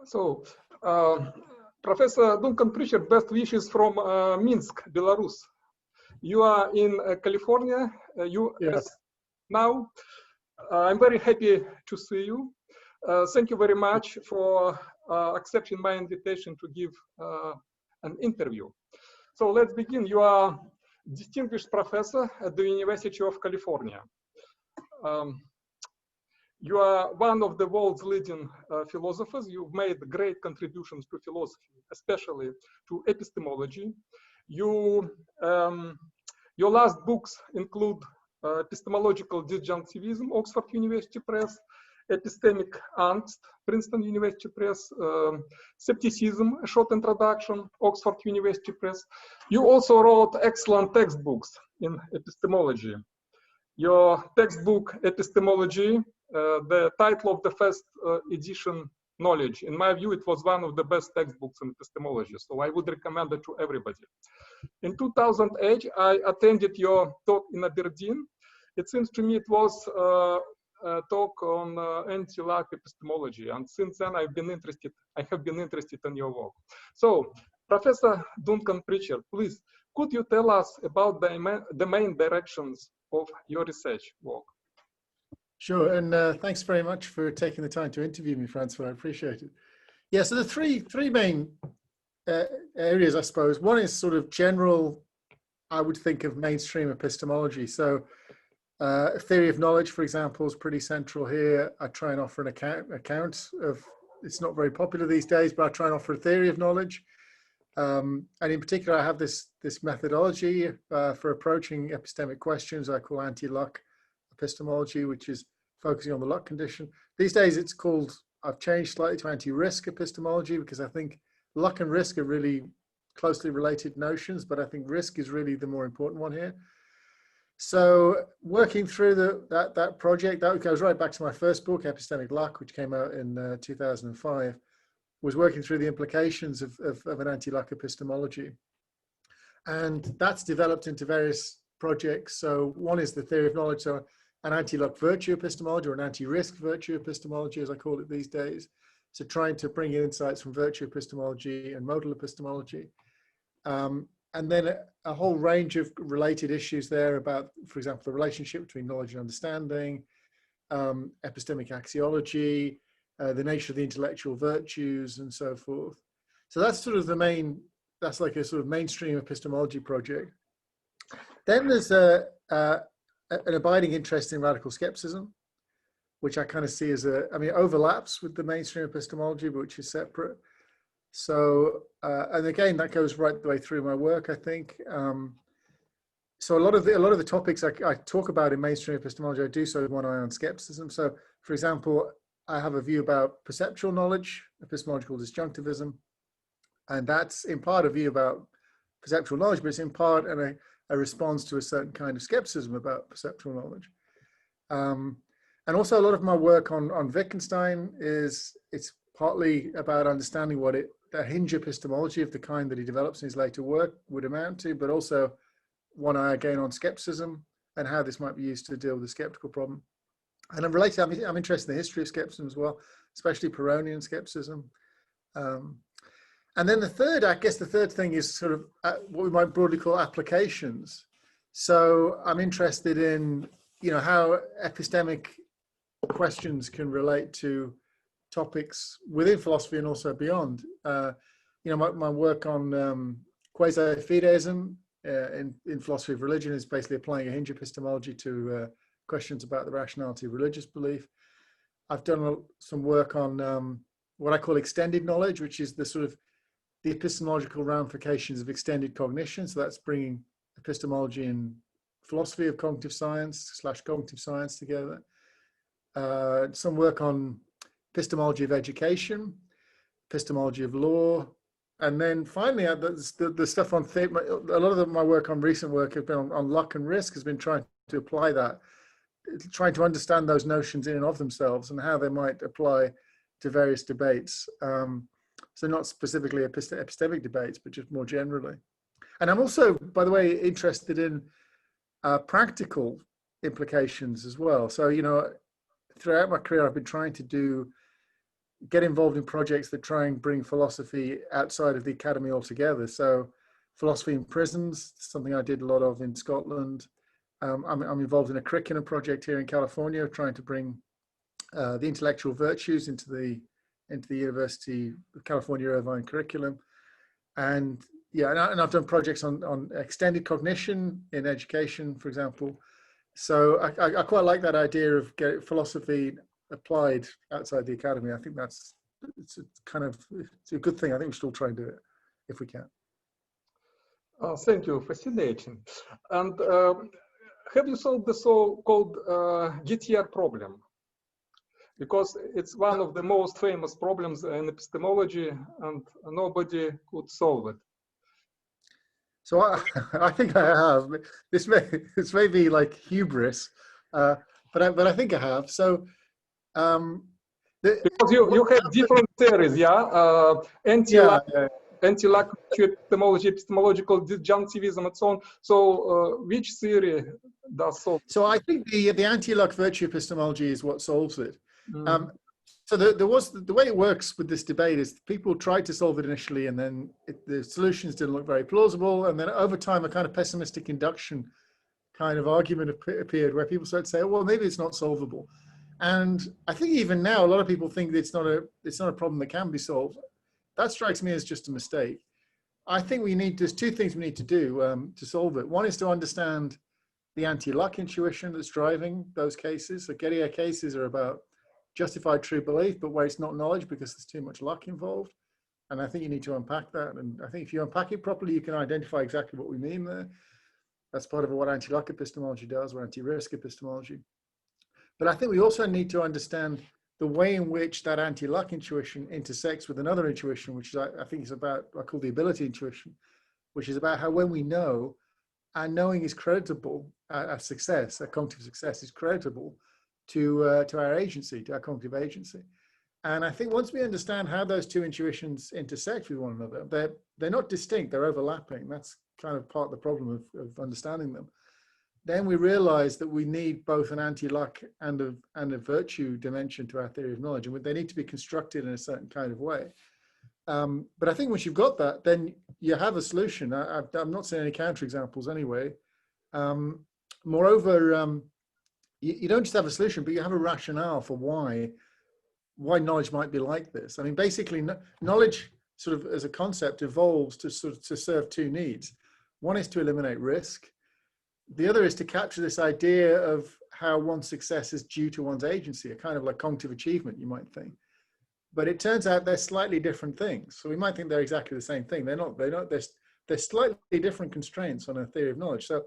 So, Professor Duncan Pritchard, best wishes from Minsk, Belarus. You are in California, US now. I'm very happy to see you. Thank you very much for accepting my invitation to give an interview. So let's begin. You are distinguished professor at the University of California. You are one of the world's leading philosophers. You've made great contributions to philosophy, especially to epistemology. Your last books include Epistemological Dисджанктивизм, Oxford University Press, Epistemic Angst, Princeton University Press, Skepticism, A Short Introduction, Oxford University Press. You also wrote excellent textbooks in epistemology. Your textbook, Epistemology, the title of the first edition, Knowledge. In my view, it was one of the best textbooks in epistemology, so I would recommend it to everybody. In 2008, I attended your talk in Aberdeen. It seems to me it was a talk on anti-luck epistemology, and since then I have been interested in your work. So, Professor Duncan Pritchard, please, could you tell us about the main directions of your research work? Sure, and thanks very much for taking the time to interview me, Francois. I appreciate it. Yeah, so the three main areas, I suppose. One is sort of general, I would think of mainstream epistemology. So theory of knowledge, for example, is pretty central here. I try and offer an account of, it's not very popular these days, but I try and offer a theory of knowledge. And in particular, I have this methodology for approaching epistemic questions I call anti-luck epistemology, which is focusing on the luck condition. These days it's called, I've changed slightly to anti-risk epistemology, because I think luck and risk are really closely related notions, but I think risk is really the more important one here. So working through that project, that goes right back to my first book, Epistemic Luck, which came out in 2005, was working through the implications of an anti-luck epistemology. And that's developed into various projects. So one is the theory of knowledge, so an anti-luck virtue epistemology, or an anti-risk virtue epistemology, as I call it these days. So trying to bring in insights from virtue epistemology and modal epistemology. And then a whole range of related issues there about, for example, the relationship between knowledge and understanding, epistemic axiology, the nature of the intellectual virtues, and so forth. So that's sort of the main, that's like a sort of mainstream epistemology project. Then there's an abiding interest in radical skepticism, which I kind of see as overlaps with the mainstream epistemology, but which is separate. So, and again, that goes right the way through my work, I think. So a lot of the topics I talk about in mainstream epistemology, I do so with one eye on skepticism. So, for example, I have a view about perceptual knowledge, epistemological disjunctivism, and that's in part a view about perceptual knowledge, but it's in part a response to a certain kind of skepticism about perceptual knowledge. And also a lot of my work on Wittgenstein it's partly about understanding what the hinge epistemology of the kind that he develops in his later work would amount to, but also one eye again on skepticism and how this might be used to deal with the skeptical problem. And I'm interested in the history of skepticism as well, especially Pyrrhonian skepticism. And then the third thing is sort of what we might broadly call applications. So I'm interested in, how epistemic questions can relate to topics within philosophy and also beyond. My work on quasi-fideism in philosophy of religion is basically applying a hinge epistemology to questions about the rationality of religious belief. I've done some work on what I call extended knowledge, which is the sort of the epistemological ramifications of extended cognition. So that's bringing epistemology and philosophy of cognitive science / cognitive science together. Some work on epistemology of education, epistemology of law, and then finally the stuff on a lot of my work on recent work has been on luck and risk, has been trying to apply that, trying to understand those notions in and of themselves and how they might apply to various debates. So not specifically epistemic debates, but just more generally. And I'm also, by the way, interested in practical implications as well. So, throughout my career, I've been trying to do, get involved in projects that try and bring philosophy outside of the academy altogether. So philosophy in prisons, something I did a lot of in Scotland. I'm involved in a curriculum project here in California, trying to bring the intellectual virtues into the University of California Irvine curriculum. And yeah, and I've done projects on extended cognition in education, for example. So I quite like that idea of getting philosophy applied outside the academy. I think it's a good thing. I think we should all try and do it if we can. Thank you, fascinating. And have you solved the so-called GTR problem? Because it's one of the most famous problems in epistemology, and nobody could solve it. So I think I have. This may be like hubris, but I think I have. So because you have different theories, yeah, anti-luck epistemology, epistemological disjunctivism, and so on. So which theory does solve? So I think the anti-luck virtue epistemology is what solves it. So the way it works with this debate is people tried to solve it initially, and then the solutions didn't look very plausible, and then over time a kind of pessimistic induction kind of argument appeared where people started to say, oh, well, maybe it's not solvable. And I think even now a lot of people think that it's not a problem that can be solved. That strikes me as just a mistake. I think there's two things we need to do to solve it. One is to understand the anti-luck intuition that's driving those cases. So Gettier cases are about justified true belief, but where it's not knowledge because there's too much luck involved. And I think you need to unpack that. And I think if you unpack it properly, you can identify exactly what we mean there. That's part of what anti-luck epistemology does, or anti-risk epistemology. But I think we also need to understand the way in which that anti-luck intuition intersects with another intuition, which is, I think is about, I call the ability intuition, which is about how when we know, our knowing is creditable, our success, our cognitive success is creditable to our agency, to our cognitive agency. And I think once we understand how those two intuitions intersect with one another, they're not distinct, they're overlapping. That's kind of part of the problem of understanding them. Then we realize that we need both an anti-luck and a virtue dimension to our theory of knowledge, and they need to be constructed in a certain kind of way. But I think once you've got that, then you have a solution. I'm not seeing any counterexamples anyway. Moreover, you don't just have a solution, but you have a rationale for why knowledge might be like this. I mean, basically, knowledge sort of as a concept evolves to serve two needs. One is to eliminate risk. The other is to capture this idea of how one's success is due to one's agency, a kind of like cognitive achievement, you might think. But it turns out they're slightly different things. So we might think they're exactly the same thing. They're not. They're slightly different constraints on a theory of knowledge. So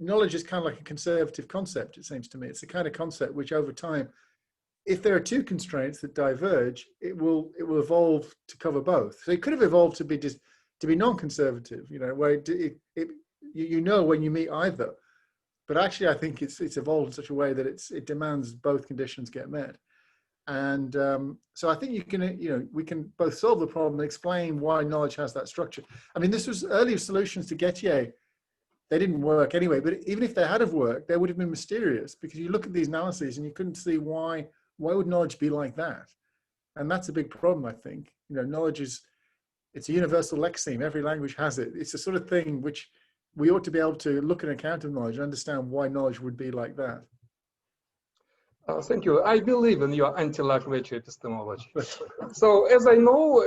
knowledge is kind of like a conservative concept, it seems to me. It's the kind of concept which over time, if there are two constraints that diverge, it will evolve to cover both. So it could have evolved to be non-conservative, where you know when you meet either. But actually, I think it's evolved in such a way that it demands both conditions get met. And so I think we can both solve the problem and explain why knowledge has that structure. I mean, this was earlier solutions to Gettier. They didn't work anyway, but even if they had have worked, they would have been mysterious, because you look at these analyses and you couldn't see why would knowledge be like that? And that's a big problem, I think. Knowledge it's a universal lexeme. Every language has it. It's the sort of thing which we ought to be able to look at an account of knowledge and understand why knowledge would be like that. Thank you. I believe in your anti-luck virtue epistemology. So as I know,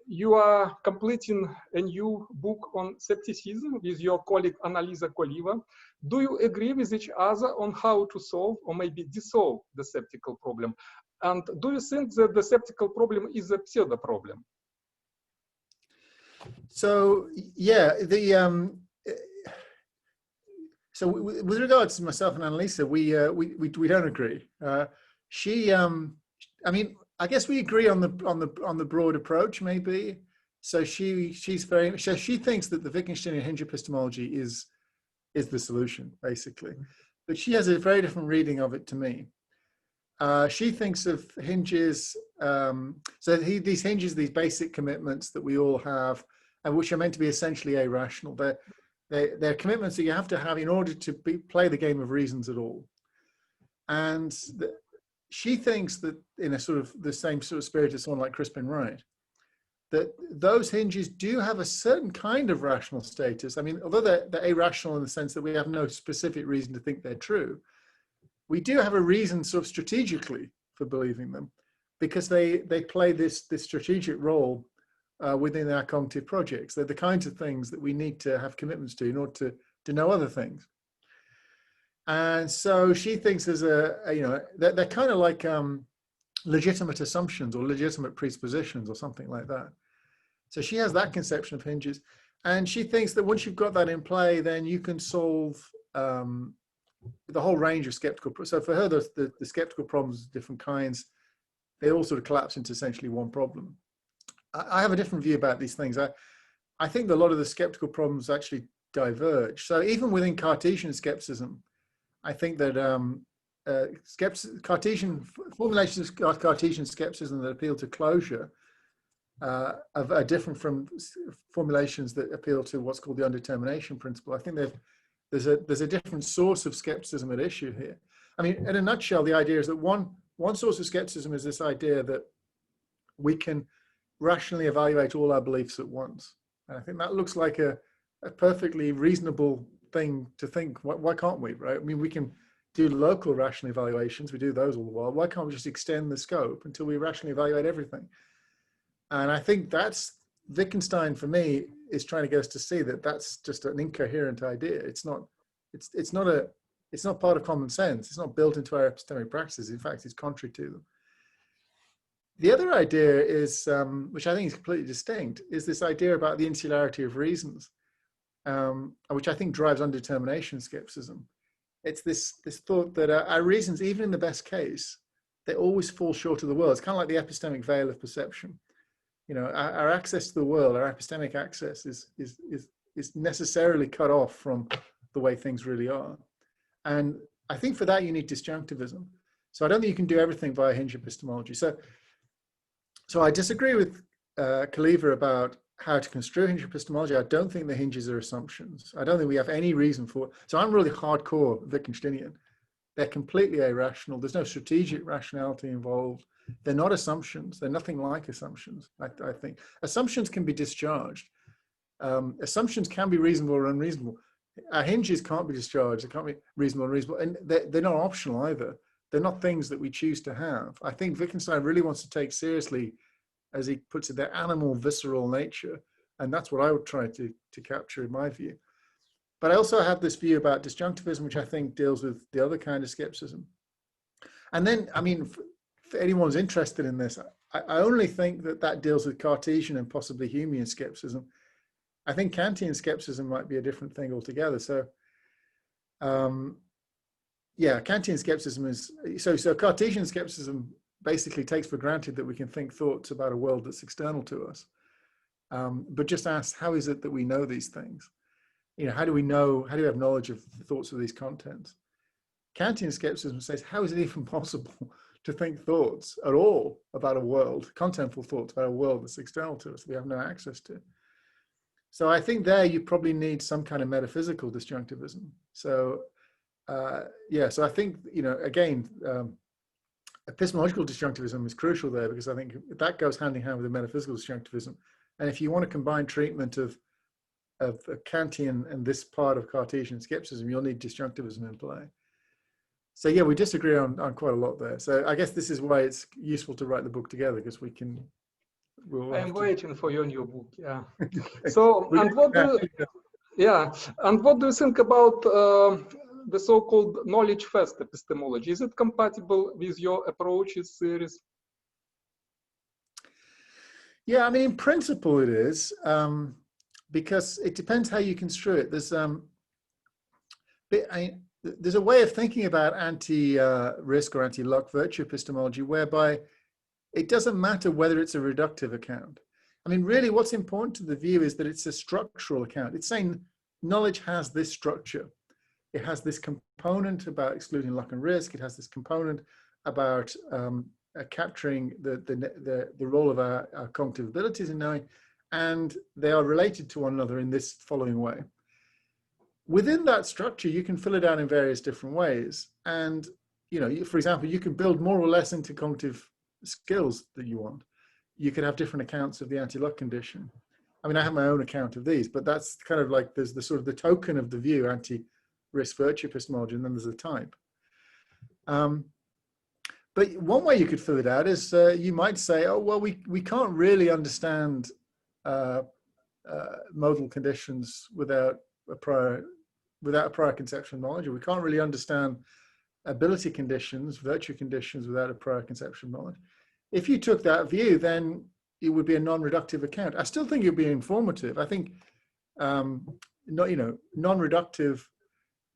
you are completing a new book on skepticism with your colleague Annalisa Koliva. Do you agree with each other on how to solve or maybe dissolve the skeptical problem? And do you think that the skeptical problem is a pseudo problem? So yeah, so with regards to myself and Annalisa, we don't agree. I mean, I guess we agree on the broad approach, maybe. So she thinks that the Wittgensteinian hinge epistemology is the solution, basically. But she has a very different reading of it to me. She thinks of hinges, these hinges, these basic commitments that we all have, and which are meant to be essentially irrational. They're commitments that you have to have in order to play the game of reasons at all. And she thinks that, in a sort of the same sort of spirit as someone like Crispin Wright, that those hinges do have a certain kind of rational status. I mean, although they're irrational in the sense that we have no specific reason to think they're true, we do have a reason sort of strategically for believing them, because they play this strategic role within our cognitive projects. They're the kinds of things that we need to have commitments to in order to know other things. And so she thinks there's they're kind of like legitimate assumptions or legitimate presuppositions or something like that. So she has that conception of hinges, and she thinks that once you've got that in play, then you can solve the whole range of skeptical. So for her, the skeptical problems of different kinds, they all sort of collapse into essentially one problem. I have a different view about these things. I think that a lot of the skeptical problems actually diverge. So even within Cartesian skepticism, I think that Cartesian formulations of Cartesian skepticism that appeal to closure are different from formulations that appeal to what's called the undetermination principle. I think there's a different source of skepticism at issue here. I mean, in a nutshell, the idea is that one source of skepticism is this idea that we can rationally evaluate all our beliefs at once. And I think that looks like a perfectly reasonable thing to think. Why can't we, right? I mean, we can do local rational evaluations. We do those all the while. Why can't we just extend the scope until we rationally evaluate everything? And I think that's, Wittgenstein for me is trying to get us to see that that's just an incoherent idea. It's not part of common sense. It's not built into our epistemic practices. In fact, it's contrary to them. The other idea is, which I think is completely distinct, is this idea about the insularity of reasons, which I think drives undetermination skepticism. It's this thought that our reasons, even in the best case, they always fall short of the world. It's kind of like the epistemic veil of perception. You know, our access to the world, our epistemic access is necessarily cut off from the way things really are. And I think for that you need disjunctivism. So I don't think you can do everything via hinge epistemology. So I disagree with Kaliva about how to construe hinge epistemology. I don't think the hinges are assumptions. I don't think we have any reason for it. So I'm really hardcore Wittgensteinian. They're completely irrational. There's no strategic rationality involved. They're not assumptions. They're nothing like assumptions, I think. Assumptions can be discharged. Assumptions can be reasonable or unreasonable. Our hinges can't be discharged. They can't be reasonable or unreasonable. And they're not optional either. They're not things that we choose to have. I think Wittgenstein really wants to take seriously, as he puts it, their animal, visceral nature. And that's what I would try to capture in my view. But I also have this view about disjunctivism, which I think deals with the other kind of skepticism. And then, I mean, if anyone's interested in this, I only think that deals with Cartesian and possibly Humean skepticism. I think Kantian skepticism might be a different thing altogether. So, yeah, Kantian skepticism is, so Cartesian skepticism basically takes for granted that we can think thoughts about a world that's external to us, but just asks, how is it that we know these things? You know, how do we have knowledge of the thoughts of these contents? Kantian skepticism says, how is it even possible to think thoughts at all about a world, contentful thoughts about a world that's external to us, that we have no access to? So I think there you probably need some kind of metaphysical disjunctivism. So yeah, so I think, you know, again, epistemological disjunctivism is crucial there, because I think that goes hand in hand with the metaphysical disjunctivism. And if you want to combine treatment of Kantian and this part of Cartesian skepticism, you'll need disjunctivism in play. So yeah, we disagree on quite a lot there. So I guess this is why it's useful to write the book together, because I'm waiting for your new book. Yeah. So and what do you think about the so-called knowledge first epistemology? Is it compatible with your approaches series? Yeah, I mean, in principle it is, because it depends how you construe it. There's a way of thinking about anti-risk or anti-luck virtue epistemology whereby it doesn't matter whether it's a reductive account. I mean, really what's important to the view is that it's a structural account. It's saying knowledge has this structure. It has this component about excluding luck and risk. It has this component about capturing the role of our cognitive abilities in knowing, and they are related to one another in this following way. Within that structure, you can fill it out in various different ways. And for example, you can build more or less into cognitive skills that you want. You could have different accounts of the anti-luck condition. I mean, I have my own account of these, but that's kind of like there's the sort of the token of the view, anti-risk virtue epistemology, and then there's a type. But one way you could fill it out is you might say, oh, well, we can't really understand modal conditions without a prior conceptual knowledge, or we can't really understand ability conditions, virtue conditions without a prior conceptual knowledge. If you took that view, then it would be a non-reductive account. I still think it would be informative. I think non-reductive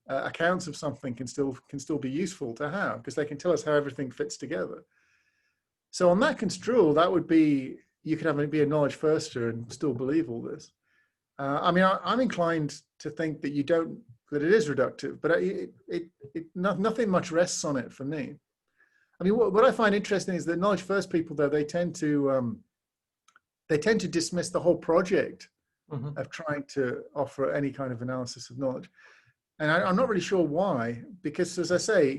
accounts of something can still be useful to have, because they can tell us how everything fits together. So on that construal, that would be, you could be a knowledge firster and still believe all this. I mean, I'm inclined to think that that it is reductive, but nothing much rests on it for me. I mean, what I find interesting is that knowledge first people, though, they tend to dismiss the whole project of trying to offer any kind of analysis of knowledge. And I'm not really sure why, because as I say,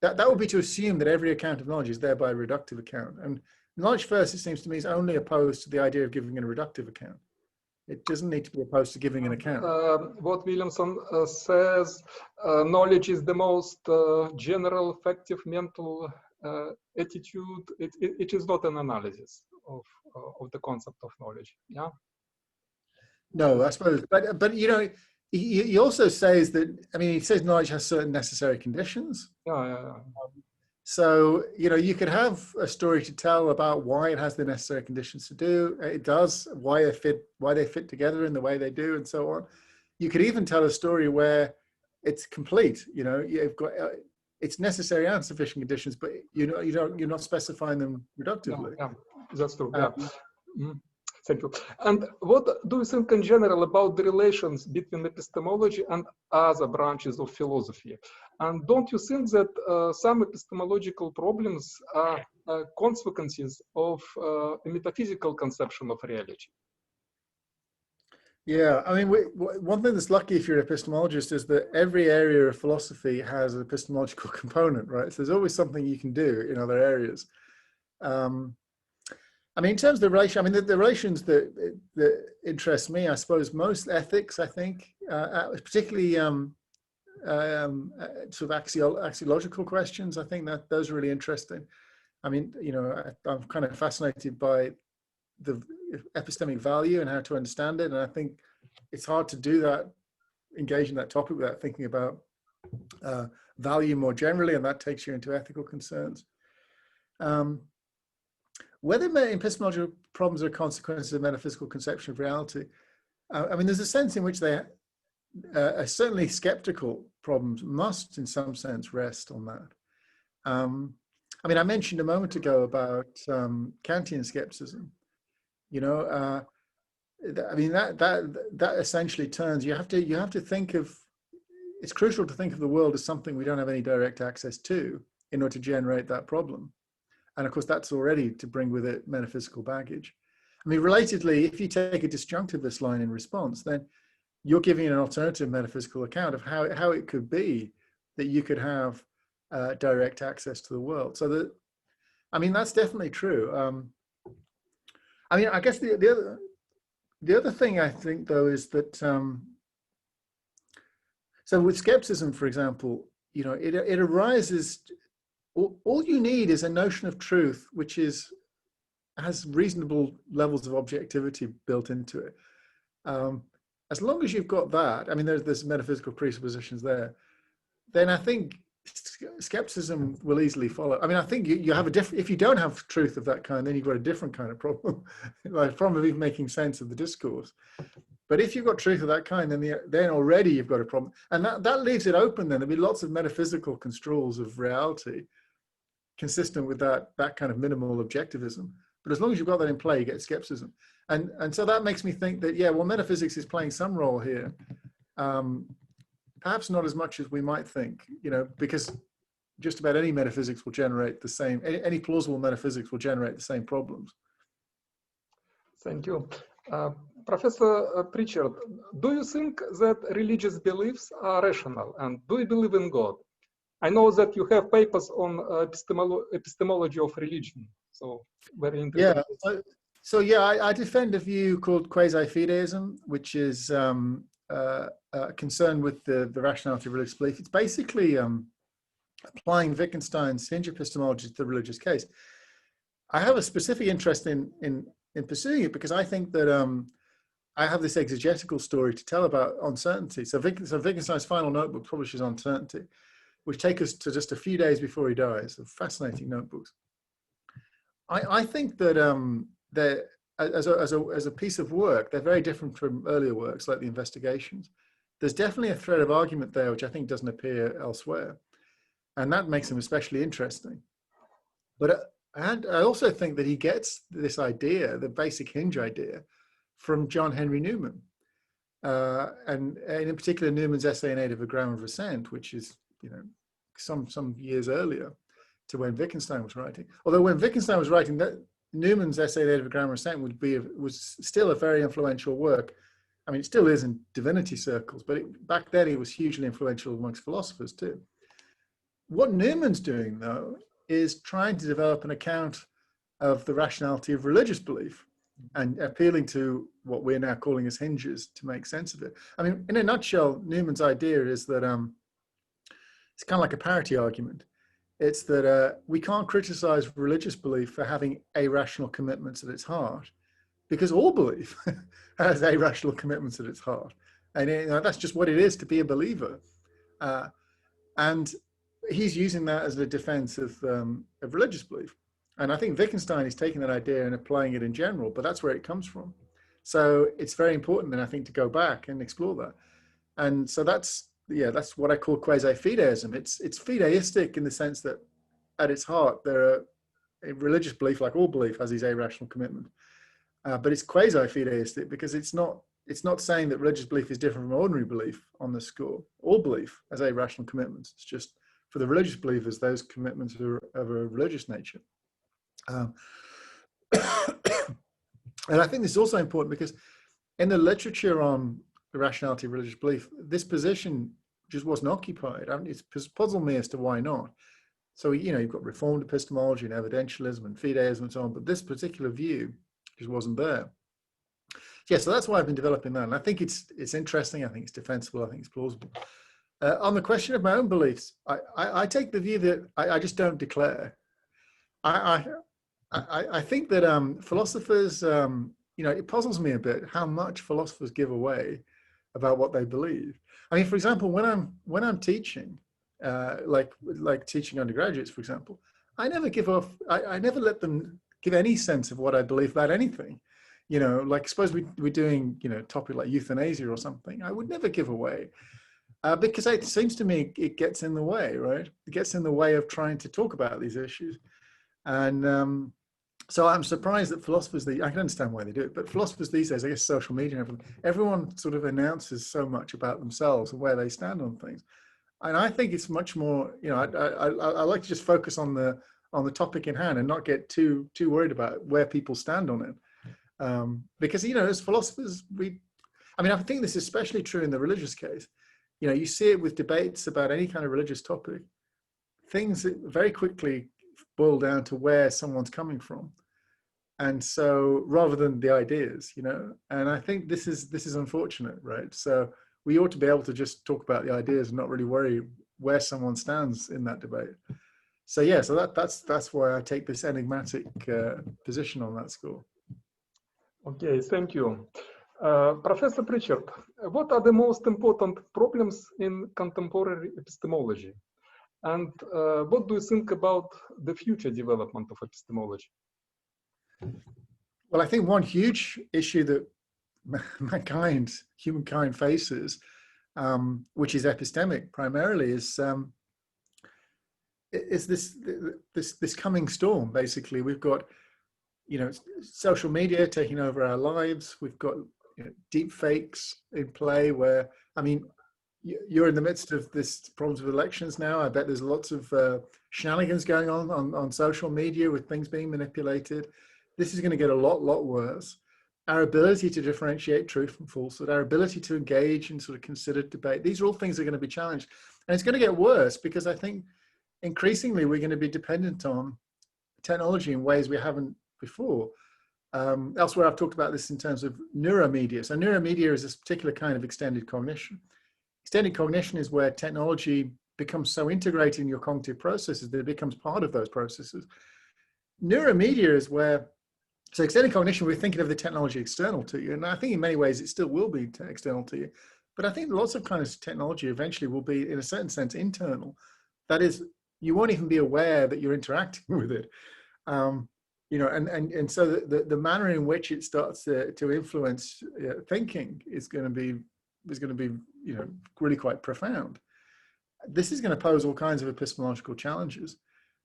that would be to assume that every account of knowledge is thereby a reductive account. And knowledge first, it seems to me, is only opposed to the idea of giving a reductive account. It doesn't need to be opposed to giving an account. What Williamson says, knowledge is the most general, effective mental attitude. It is not an analysis of the concept of knowledge. Yeah. No, I suppose, but he also says that, I mean, he says knowledge has certain necessary conditions. Yeah. So, you could have a story to tell about why it has the necessary conditions to do. It does, why they fit together in the way they do, and so on. You could even tell a story where it's complete. You've got it's necessary and sufficient conditions, but you're not specifying them reductively. Yeah, that's true. Yeah. Thank you. And what do you think in general about the relations between epistemology and other branches of philosophy? And don't you think that some epistemological problems are consequences of a metaphysical conception of reality? Yeah, I mean, one thing that's lucky if you're an epistemologist is that every area of philosophy has an epistemological component, right? So there's always something you can do in other areas. I mean, in terms of the relation, I mean, the relations that interest me, I suppose, most ethics, I think, particularly sort of axiological questions, I think that those are really interesting. I mean, I'm kind of fascinated by the epistemic value and how to understand it. And I think it's hard to do that, engage in that topic without thinking about value more generally, and that takes you into ethical concerns. Whether epistemological problems are consequences of metaphysical conception of reality, I mean, there's a sense in which they are certainly skeptical problems must, in some sense, rest on that. I mean, I mentioned a moment ago about Kantian skepticism. I mean, that essentially turns. You have to think of. It's crucial to think of the world as something we don't have any direct access to in order to generate that problem. And of course, that's already to bring with it metaphysical baggage. I mean, relatedly, if you take a disjunctivist line in response, then you're giving an alternative metaphysical account of how it could be that you could have direct access to the world. So I mean, that's definitely true. I mean, I guess the other thing I think, though, is that so with skepticism, for example, it arises. All you need is a notion of truth which has reasonable levels of objectivity built into it. As long as you've got that, I mean, there's metaphysical presuppositions there, then I think skepticism will easily follow. I mean, I think you have if you don't have truth of that kind, then you've got a different kind of problem, like problem of even making sense of the discourse. But if you've got truth of that kind, then already you've got a problem. And that leaves it open then. There'll be lots of metaphysical construals of reality consistent with that kind of minimal objectivism. But as long as you've got that in play, you get skepticism. And so that makes me think that, yeah, well, metaphysics is playing some role here. Perhaps not as much as we might think, because just about any metaphysics will generate the same, any plausible metaphysics will generate the same problems. Thank you. Professor Pritchard, do you think that religious beliefs are rational, and do you believe in God? I know that you have papers on epistemology of religion, so very interesting. Yeah, so yeah, I defend a view called quasi-fideism, which is concerned with the rationality of religious belief. It's basically applying Wittgenstein's hinge epistemology to the religious case. I have a specific interest in pursuing it because I think that I have this exegetical story to tell about uncertainty. So Wittgenstein's final notebook publishes Uncertainty, which take us to just a few days before he dies. They're fascinating notebooks. I think that as a piece of work, they're very different from earlier works like the Investigations. There's definitely a thread of argument there, which I think doesn't appear elsewhere. And that makes them especially interesting. But and I also think that he gets this idea, the basic hinge idea, from John Henry Newman. And in particular, Newman's essay in aid of a grammar of assent, which is, you know, some years earlier to when Wittgenstein was writing. Although when Wittgenstein was writing, that Newman's essay in aid of a grammar of assent was still a very influential work. I mean, it still is in divinity circles, but back then it was hugely influential amongst philosophers too. What Newman's doing, though, is trying to develop an account of the rationality of religious belief and appealing to what we're now calling as hinges to make sense of it. I mean, in a nutshell, Newman's idea is that it's kind of like a parity argument. It's that we can't criticize religious belief for having irrational commitments at its heart, because all belief has irrational commitments at its heart. And that's just what it is to be a believer. And he's using that as a defense of religious belief. And I think Wittgenstein is taking that idea and applying it in general, but that's where it comes from. So it's very important then, I think, to go back and explore that. And so that's what I call quasi-fideism. It's fideistic in the sense that at its heart, a religious belief, like all belief, has these irrational commitments. But it's quasi-fideistic because it's not saying that religious belief is different from ordinary belief on this score. All belief has irrational commitments. It's just for the religious believers, those commitments are of a religious nature. And I think this is also important because in the literature on the rationality of religious belief, this position just wasn't occupied. I mean, it's puzzled me as to why not. So, you know, you've got reformed epistemology and evidentialism and fideism and so on, but this particular view just wasn't there. Yeah, so that's why I've been developing that. And I think it's interesting. I think it's defensible. I think it's plausible. On the question of my own beliefs, I take the view that I just don't declare. I think that philosophers, you know, it puzzles me a bit how much philosophers give away about what they believe. I mean, for example, when I'm teaching, like teaching undergraduates, for example, I never give off. I never let them give any sense of what I believe about anything. You know, like suppose we're doing, you know, a topic like euthanasia or something. I would never give away. Because it seems to me it gets in the way, right? It gets in the way of trying to talk about these issues. And so I'm surprised that philosophers, I can understand why they do it, but philosophers these days, I guess social media and everything, everyone sort of announces so much about themselves and where they stand on things. And I think it's much more, you know, I like to just focus on the topic in hand and not get too worried about where people stand on it. Because, you know, as philosophers, I think this is especially true in the religious case. You know, you see it with debates about any kind of religious topic. Things very quickly boil down to where someone's coming from. And so rather than the ideas, you know, and I think this is unfortunate, right? So we ought to be able to just talk about the ideas and not really worry where someone stands in that debate. So yeah, so that's why I take this enigmatic position on that score. Okay, thank you. Professor Pritchard, what are the most important problems in contemporary epistemology? And what do you think about the future development of epistemology? Well, I think one huge issue that humankind faces, which is epistemic primarily, is this coming storm. Basically, we've got, you know, social media taking over our lives. We've got, you know, deep fakes in play where, I mean, you're in the midst of this problems with elections now. I bet there's lots of shenanigans going on social media with things being manipulated. This is going to get a lot worse. our ability to differentiate truth from falsehood, our ability to engage in sort of considered debate. These are all things that are going to be challenged. And it's going to get worse because I think increasingly we're going to be dependent on technology in ways we haven't before. Elsewhere, I've talked about this in terms of neuromedia. So neuromedia is this particular kind of extended cognition. Extended cognition is where technology becomes so integrated in your cognitive processes that it becomes part of those processes. Neuromedia is where, so extended cognition, we're thinking of the technology external to you. And I think in many ways it still will be external to you. But I think lots of kinds of technology eventually will be, in a certain sense, internal. That is, you won't even be aware that you're interacting with it. You know, and so the manner in which it starts to influence thinking is going to be, you know, really quite profound. This is going to pose all kinds of epistemological challenges,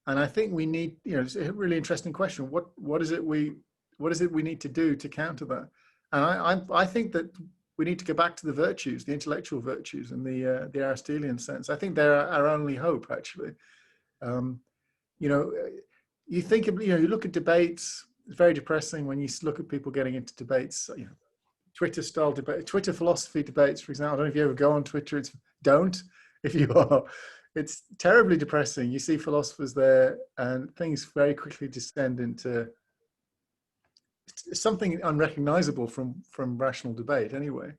and I think we need, you know, it's a really interesting question. What is it we need to do to counter that? And I think that we need to go back to the virtues, the intellectual virtues, and the Aristotelian sense. I think they're our only hope, actually. You know, you think of, you know, you look at debates. It's very depressing when you look at people getting into debates. You know, Twitter-style debate, Twitter philosophy debates, for example. I don't know if you ever go on Twitter. Don't. If you are, it's terribly depressing. You see philosophers there, and things very quickly descend into something unrecognizable from rational debate, anyway.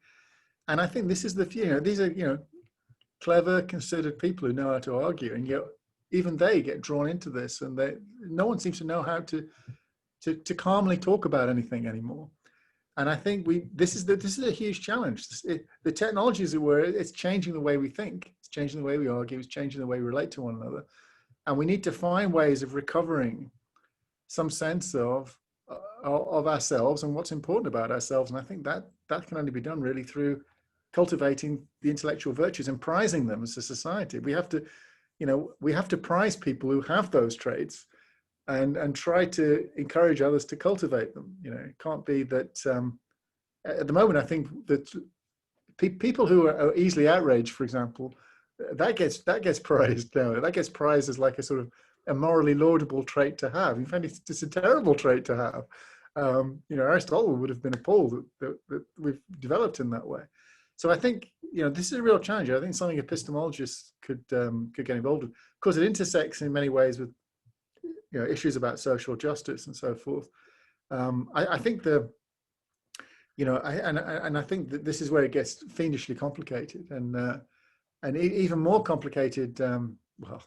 And I think this is you know, these are, you know, clever, considered people who know how to argue, and yet even they get drawn into this, and no one seems to know how to calmly talk about anything anymore. And I think this is a huge challenge. The technology, as it were, it's changing the way we think. It's changing the way we argue. It's changing the way we relate to one another. And we need to find ways of recovering some sense of ourselves and what's important about ourselves. And I think that can only be done really through cultivating the intellectual virtues and prizing them as a society. We have to, you know, we have to prize people who have those traits, and try to encourage others to cultivate them. You know, it can't be that at the moment, I think that people who are easily outraged, for example, that gets praised now. That gets prized as like a sort of a morally laudable trait to have. In fact, it's a terrible trait to have. You know, Aristotle would have been appalled that we've developed in that way. So I think, you know, this is a real challenge. I think something epistemologists could get involved with. Of course, it intersects in many ways with, you know, issues about social justice and so forth. I think you know, I think that this is where it gets fiendishly complicated, and even more complicated. Well,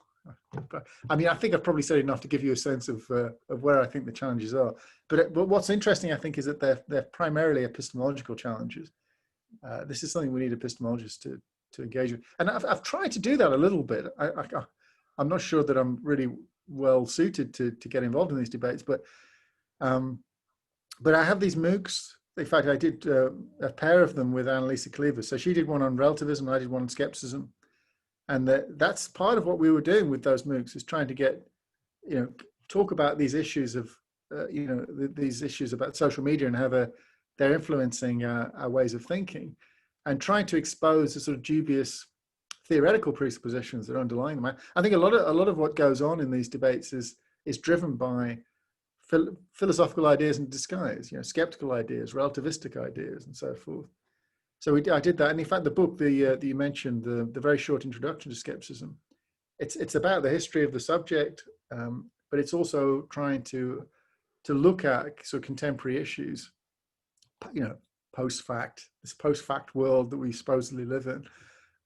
I mean, I think I've probably said enough to give you a sense of where I think the challenges are. But what's interesting, I think, is that they're primarily epistemological challenges. This is something we need epistemologists to engage with, and I've tried to do that a little bit. I'm not sure that I'm really well suited to get involved in these debates, but I have these MOOCs. In fact, I did a pair of them with Annalisa Cleaver. So she did one on relativism, and I did one on skepticism. And that's part of what we were doing with those MOOCs, is trying to get, you know, talk about these issues of, you know, these issues about social media and how they're influencing our ways of thinking, and trying to expose the sort of dubious theoretical presuppositions that are underlying them. I think a lot of what goes on in these debates is driven by philosophical ideas in disguise, you know, skeptical ideas, relativistic ideas, and so forth. So I did that, and in fact, the book that you mentioned, the very short introduction to skepticism, it's about the history of the subject, but it's also trying to look at sort of contemporary issues, you know, this post-fact world that we supposedly live in.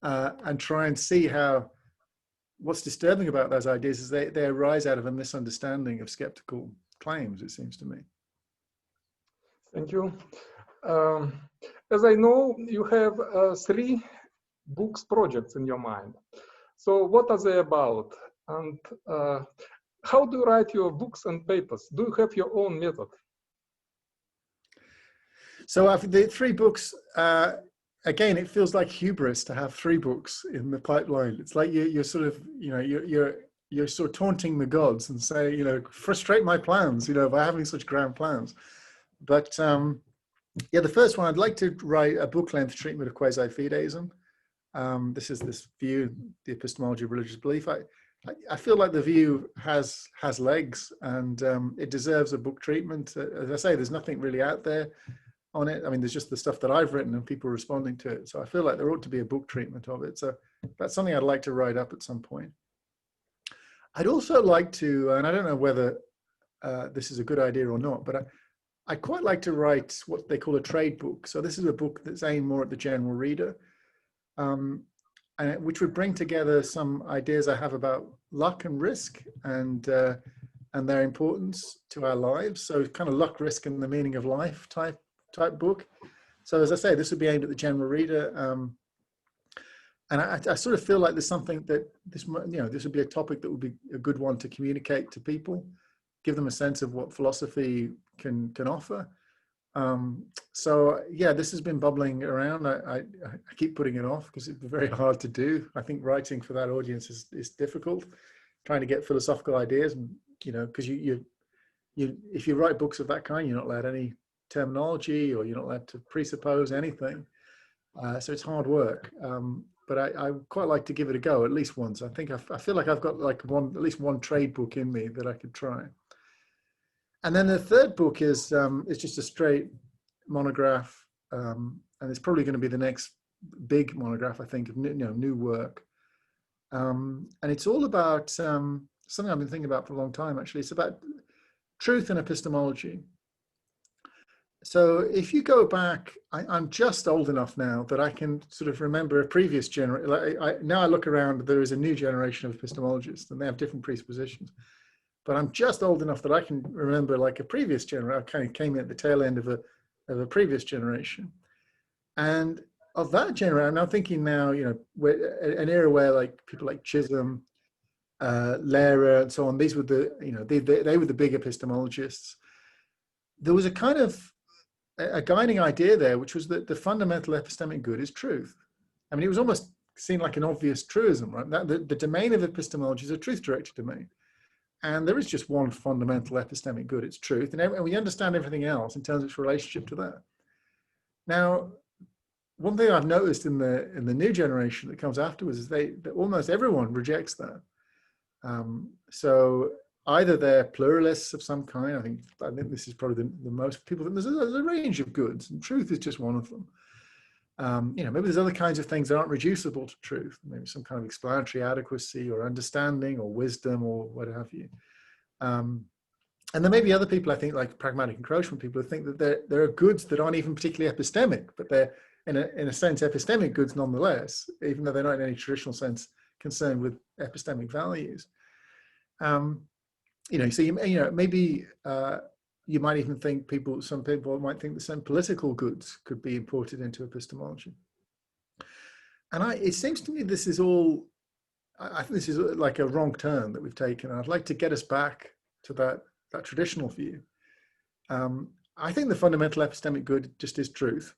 And try and see how what's disturbing about those ideas is they arise out of a misunderstanding of skeptical claims, it seems to me. Thank you. As I know, you have 3 books projects in your mind. So what are they about? And how do you write your books and papers? Do you have your own method? So the 3 books, again, it feels like hubris to have 3 books in the pipeline. It's like you're sort of, you know, you're sort of taunting the gods and say, you know, frustrate my plans, you know, by having such grand plans. But yeah, the first one, I'd like to write a book-length treatment of quasi-fideism. This is this view, the epistemology of religious belief. I feel like the view has legs, and it deserves a book treatment. As I say, there's nothing really out there. on it. I mean, there's just the stuff that I've written and people responding to it. So I feel like there ought to be a book treatment of it. So that's something I'd like to write up at some point. I'd also like to, and I don't know whether this is a good idea or not, but I'd quite like to write what they call a trade book. So this is a book that's aimed more at the general reader, and which would bring together some ideas I have about luck and risk and their importance to our lives. So kind of luck, risk, and the meaning of life type book. So as I say, this would be aimed at the general reader. And I sort of feel like there's something that this would be a topic that would be a good one to communicate to people, give them a sense of what philosophy can offer. So yeah, this has been bubbling around. I keep putting it off because it's very hard to do. I think writing for that audience is difficult, trying to get philosophical ideas, and because if you write books of that kind, you're not allowed any terminology, or you're not allowed to presuppose anything. So it's hard work. But I quite like to give it a go at least once. I think I feel like I've got like at least one trade book in me that I could try. And then the third book is just a straight monograph, and it's probably going to be the next big monograph, I think, of new work. And it's all about something I've been thinking about for a long time. Actually, it's about truth and epistemology. So if you go back, I'm just old enough now that I can sort of remember a previous generation. Now I look around, there is a new generation of epistemologists, and they have different presuppositions. But I'm just old enough that I can remember like a previous generation. I kind of came in at the tail end of a previous generation. And of that generation, I'm now thinking now, an era where like people like Chisholm, Lehrer, and so on, these were they were the big epistemologists. There was a kind of a guiding idea there, which was that the fundamental epistemic good is truth. I mean, it was almost seen like an obvious truism, right? That the domain of epistemology is a truth-directed domain. And there is just one fundamental epistemic good, it's truth. And we understand everything else in terms of its relationship to that. Now, one thing I've noticed in the new generation that comes afterwards is that almost everyone rejects that. So either they're pluralists of some kind. I think this is probably the most people. There's a range of goods, and truth is just one of them. Maybe there's other kinds of things that aren't reducible to truth. Maybe some kind of explanatory adequacy or understanding or wisdom or what have you. And there may be other people, I think, like pragmatic encroachment people, who think that there are goods that aren't even particularly epistemic, but they're in a sense epistemic goods nonetheless, even though they're not in any traditional sense concerned with epistemic values. So maybe you might even think some people might think the same political goods could be imported into epistemology. And it seems to me this is all, I think this is like a wrong turn that we've taken. I'd like to get us back to that traditional view. I think the fundamental epistemic good just is truth.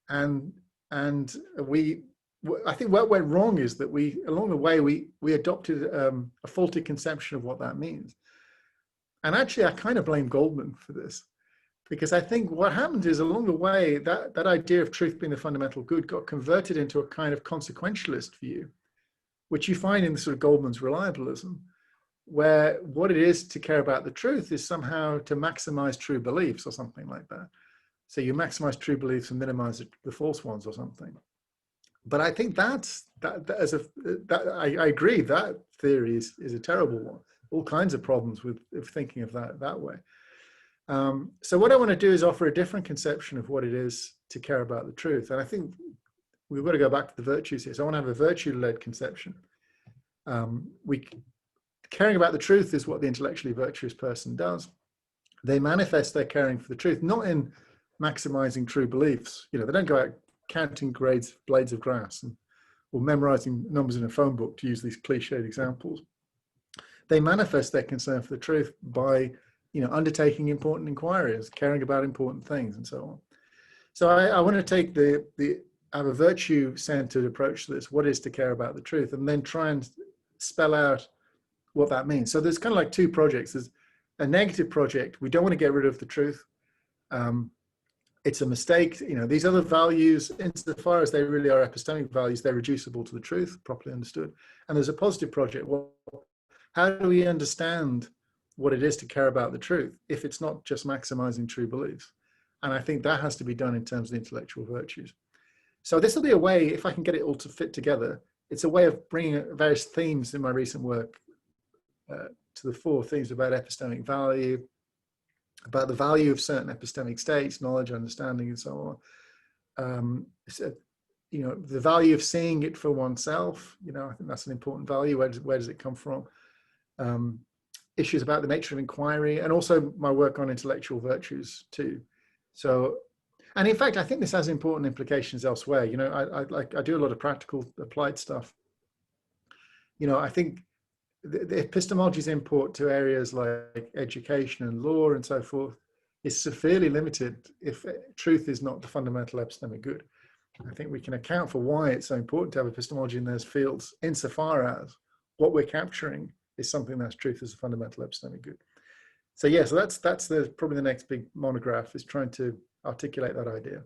And I think what went wrong is that along the way, we adopted a faulty conception of what that means. And actually, I kind of blame Goldman for this, because I think what happened is along the way, that idea of truth being the fundamental good got converted into a kind of consequentialist view, which you find in the sort of Goldman's reliabilism, where what it is to care about the truth is somehow to maximize true beliefs or something like that. So you maximize true beliefs and minimize the false ones or something. But I think I agree that theory is a terrible one. All kinds of problems with thinking of that way. So what I want to do is offer a different conception of what it is to care about the truth. And I think we've got to go back to the virtues here. So I want to have a virtue-led conception. Caring about the truth is what the intellectually virtuous person does. They manifest their caring for the truth, not in maximizing true beliefs. They don't go out counting blades of grass or memorizing numbers in a phone book, to use these cliched examples. They manifest their concern for the truth by, undertaking important inquiries, caring about important things, and so on. So I want to take have a virtue-centered approach to this, what is to care about the truth, and then try and spell out what that means. So there's kind of like two projects. There's a negative project. We don't want to get rid of the truth. It's a mistake. These other values, insofar as they really are epistemic values, they're reducible to the truth, properly understood. And there's a positive project. Well, how do we understand what it is to care about the truth if it's not just maximizing true beliefs? And I think that has to be done in terms of the intellectual virtues. So this will be a way, if I can get it all to fit together, it's a way of bringing various themes in my recent work to the fore, themes about epistemic value, about the value of certain epistemic states, knowledge, understanding, and so on. You know, the value of seeing it for oneself, you know, I think that's an important value. Where does it come from? Issues about the nature of inquiry, and also my work on intellectual virtues too. So, and in fact, I think this has important implications elsewhere. You know, I do a lot of practical applied stuff. You know, I think the epistemology's import to areas like education and law and so forth is severely limited if truth is not the fundamental epistemic good. I think we can account for why it's so important to have epistemology in those fields, insofar as what we're capturing is something that's truth as a fundamental epistemic good. So yeah, so that's probably the next big monograph, is trying to articulate that idea.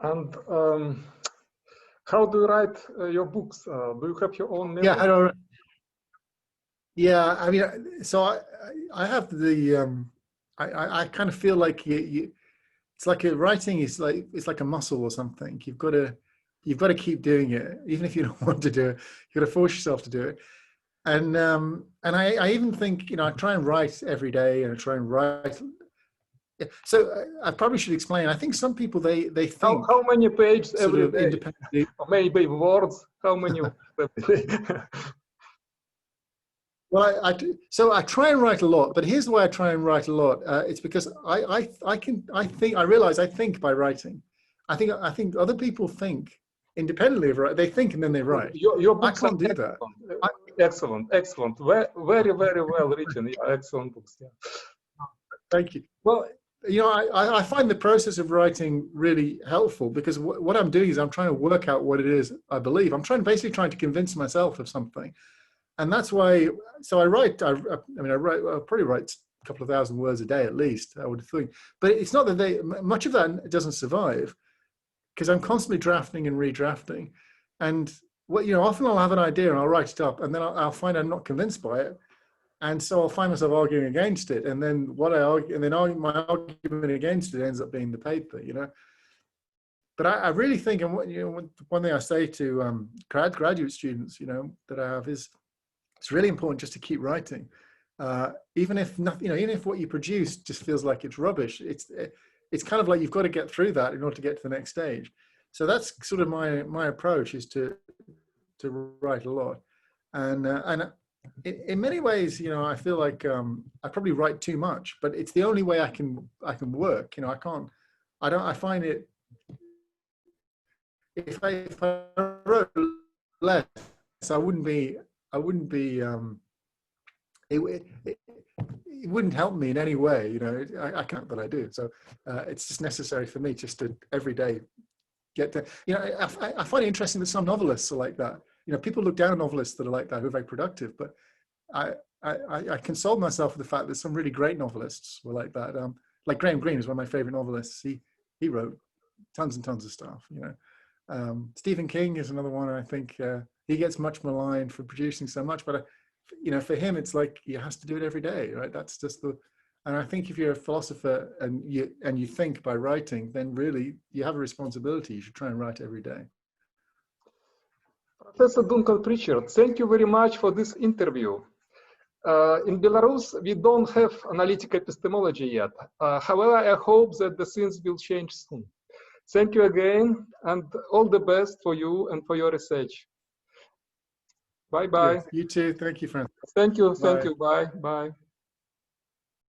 And how do you write your books? Do you have your own method? Yeah, I don't. Yeah, I mean, so I have the I kind of feel like it's like writing is like, it's like a muscle or something. You've got to keep doing it, even if you don't want to do it. You've got to force yourself to do it. And I even think, you know, I try and write every day, and I try and write. So I probably should explain. I think some people they think how many pages every day? Independently. Or maybe words. How many? Well, so I try and write a lot, but here's the way I try and write a lot. It's because I realize I think by writing. I think other people think independently of writing. They think and then they write. Your books I can't do that. Excellent. Very well written. Yeah, excellent books. Yeah. Thank you. Well, you know, I find the process of writing really helpful, because what I'm doing is I'm trying to work out what it is I believe. I'm basically trying to convince myself of something. And that's why, so I write, I'll probably write a couple of thousand words a day at least, I would think. But it's not that much of that doesn't survive, because I'm constantly drafting and redrafting. And what, you know, often I'll have an idea and I'll write it up, and then I'll find I'm not convinced by it. And so I'll find myself arguing against it. And then my argument against it ends up being the paper, you know. But I really think, and you know, one thing I say to graduate students, you know, that I have is, it's really important just to keep writing, even if nothing, you know, even if what you produce just feels like it's rubbish. It's kind of like you've got to get through that in order to get to the next stage. So that's sort of my approach, is to write a lot, and in many ways, you know, I feel like I probably write too much, but it's the only way I can work. You know, I find it, if I wrote less, it wouldn't help me in any way, you know. I can't, but I do. So it's just necessary for me just to every day get to, you know, I find it interesting that some novelists are like that. You know, people look down on novelists that are like that, who are very productive, but I console myself with the fact that some really great novelists were like that. Like Graham Greene is one of my favorite novelists. He wrote tons and tons of stuff, you know. Stephen King is another one. I think he gets much maligned for producing so much, but you know, for him, it's like he has to do it every day, right? That's just and I think if you're a philosopher and you think by writing, then really you have a responsibility. You should try and write every day. Professor Duncan Pritchard, thank you very much for this interview. In Belarus, we don't have analytic epistemology yet. However, I hope that the things will change soon. Thank you again, and all the best for you and for your research. Bye-bye. You too. Thank you, Francis. Thank you. Bye. Bye.